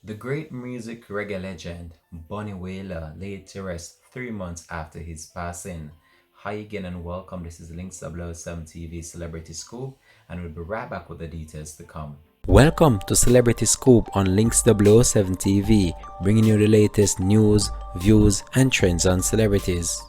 The great music reggae legend Bunny Wailer laid to rest 3 months after his passing. Hi again and welcome. This is Links 007 TV Celebrity Scoop, and we'll be right back with the details to come. Welcome to Celebrity Scoop on Links 007 TV, bringing you the latest news, views, and trends on celebrities.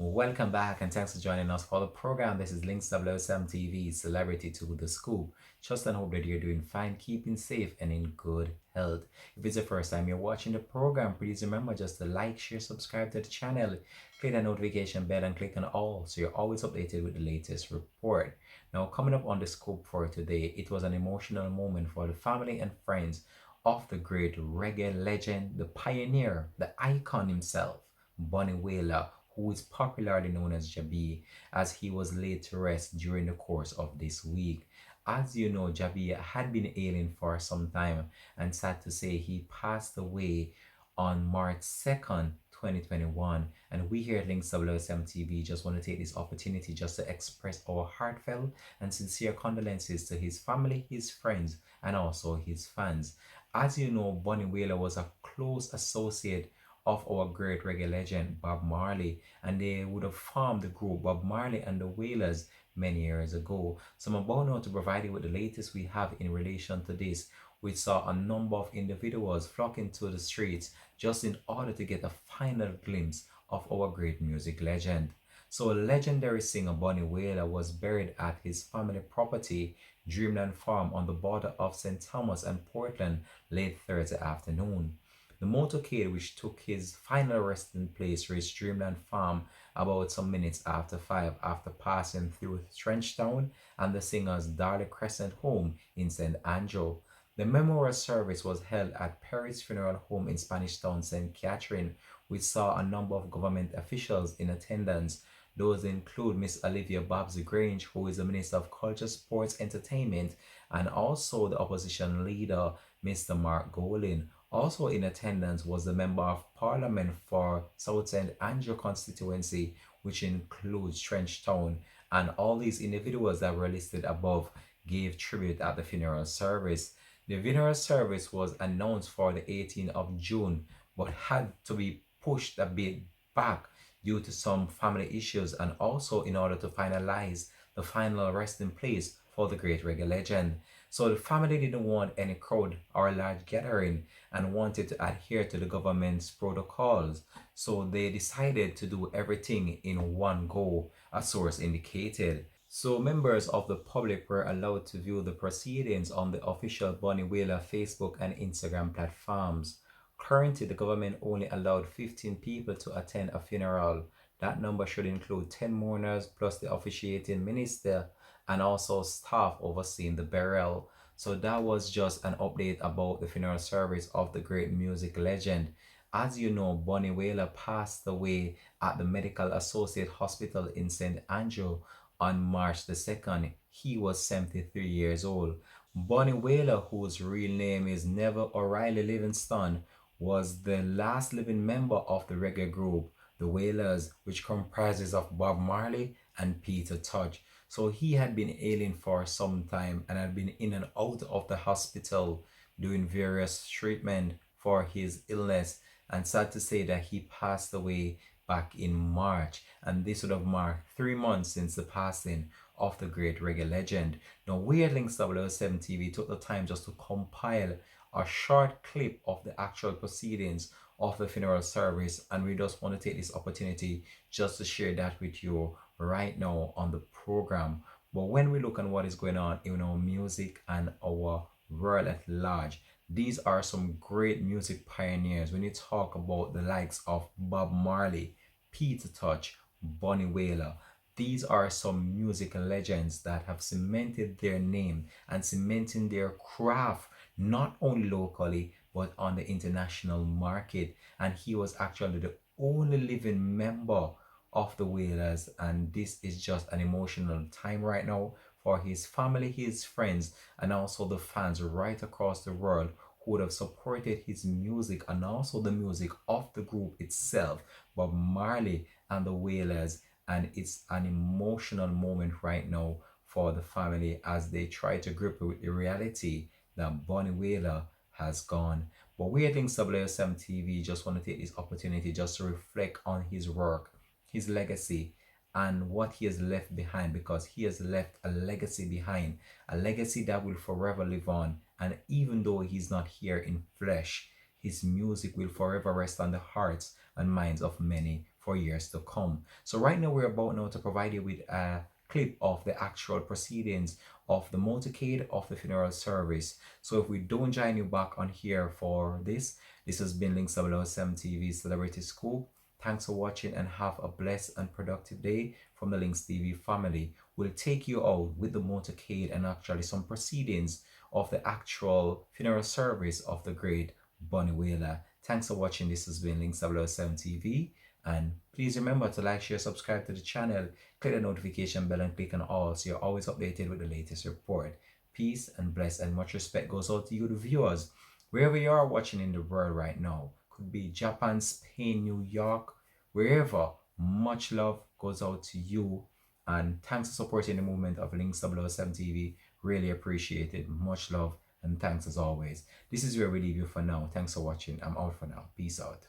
Welcome back and thanks for joining us for the program. This is Links 007 TV, Celebrity to the Scoop. Trust and hope that you're doing fine, keeping safe, and in good health. If it's the first time you're watching the program, please remember just to like, share, subscribe to the channel, click the notification bell, and click on all so you're always updated with the latest report. Now, coming up on the scoop for today, it was an emotional moment for the family and friends of the great reggae legend, the pioneer, the icon himself, Bunny Wailer, who is popularly known as Jabi, as he was laid to rest during the course of this week. As you know, Jabi had been ailing for some time, and sad to say he passed away on March 2nd, 2021. And we here at Links WSM TV just want to take this opportunity just to express our heartfelt and sincere condolences to his family, his friends, and also his fans. As you know, Bunny Wailer was a close associate of our great reggae legend Bob Marley, and they would have formed the group Bob Marley and the Wailers many years ago. So I'm about now to provide you with the latest we have in relation to this. We saw a number of individuals flocking to the streets just in order to get a final glimpse of our great music legend. So legendary singer Bunny Wailer was buried at his family property, Dreamland Farm, on the border of St. Thomas and Portland late Thursday afternoon. The motorcade, which took his final resting place, reached Dreamland Farm about some minutes after 5 after passing through Trenchtown and the singer's Darley Crescent home in St. Andrew. The memorial service was held at Perry's Funeral Home in Spanish Town, St. Catherine, which saw a number of government officials in attendance. Those include Miss Olivia Babs Grange, who is the Minister of Culture, Sports, Entertainment, and also the opposition leader, Mr. Mark Golin. Also in attendance was the Member of Parliament for South St. Andrew constituency, which includes Trenchtown, and all these individuals that were listed above gave tribute at the funeral service. The funeral service was announced for the 18th of June, but had to be pushed a bit back due to some family issues and also in order to finalize the final resting place for the great reggae legend. So the family didn't want any crowd or large gathering and wanted to adhere to the government's protocols. So they decided to do everything in one go, a source indicated. So members of the public were allowed to view the proceedings on the official Bunny Wailer Facebook and Instagram platforms. Currently, the government only allowed 15 people to attend a funeral. That number should include 10 mourners plus the officiating minister and also staff overseeing the burial. So that was just an update about the funeral service of the great music legend. As you know, Bunny Wailer passed away at the Medical Associate Hospital in St. Andrew on March the 2nd. He was 73 years old. Bunny Wailer, whose real name is Neville O'Reilly Livingston, was the last living member of the reggae group, the Wailers, which comprises of Bob Marley and Peter Tosh. So he had been ailing for some time and had been in and out of the hospital doing various treatment for his illness. And sad to say that he passed away back in March, and this would have marked 3 months since the passing of the great reggae legend. Now, we at Links 007 TV took the time just to compile a short clip of the actual proceedings of the funeral service, and we just want to take this opportunity just to share that with you right now on the program. But when we look at what is going on in our music and our world at large, these are some great music pioneers. When you talk about the likes of Bob Marley, Peter Tosh, Bunny Wailer, these are some music legends that have cemented their name and cementing their craft not only locally but on the international market. And he was actually the only living member of the Wailers, and this is just an emotional time right now for his family, his friends, and also the fans right across the world who would have supported his music and also the music of the group itself, Bob Marley and the Wailers. and it's an emotional moment right now for the family as they try to grip with the reality that Bonnie Wailer has gone. But we at Links WSM TV just want to take this opportunity just to reflect on his work, his legacy, and what he has left behind, because he has left a legacy behind, a legacy that will forever live on. And even though he's not here in flesh, his music will forever rest on the hearts and minds of many for years to come. So right now we're about now to provide you with a clip of the actual proceedings of the motorcade of the funeral service. So if we don't join you back on here for this has been Links 007 TV Celebrity Scoop. Thanks for watching and have a blessed and productive day from the Links TV family. We'll take you out with the motorcade and actually some proceedings of the actual funeral service of the great Bonnie Wailer. Thanks for watching. This has been Links 007 TV. And please remember to like, share, subscribe to the channel, click the notification bell and click on all so you're always updated with the latest report. Peace and bless and much respect goes out to you, the viewers, wherever you are watching in the world right now. Could be Japan, Spain, New York, wherever. Much love goes out to you. And thanks for supporting the movement of Links 007 TV. Really appreciate it. Much love and thanks as always. This is where we leave you for now. Thanks for watching. I'm out for now. Peace out.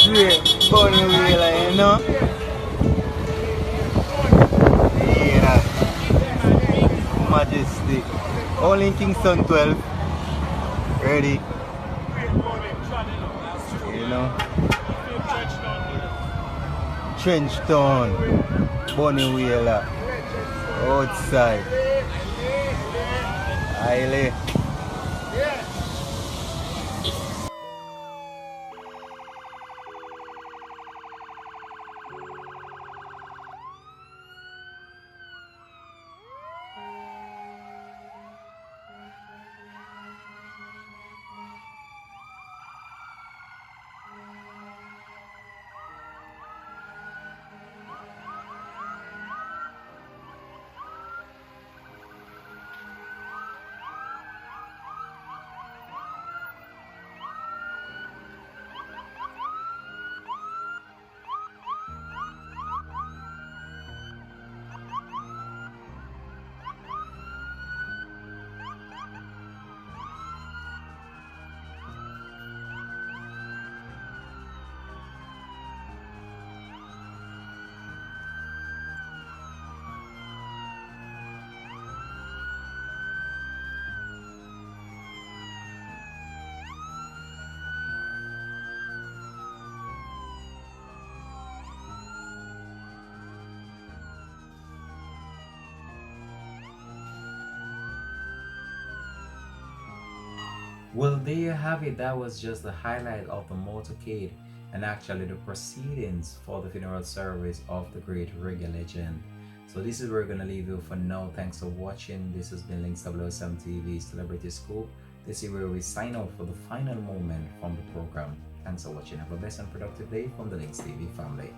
Great Bonnie Wailer, you know? Yeah. Majesty. Only in Kingston 12. Ready? You know? Trenchtown. Bonnie Wailer. Outside. Highly. Well, there you have it. That was just the highlight of the motorcade and actually the proceedings for the funeral service of the great reggae legend. So this is where we're going to leave you for now. Thanks for watching. This has been Links 007 TV Celebrity Scoop. This is where we sign out for the final moment from the program. Thanks for watching. Have a blessed and productive day from the Links TV family.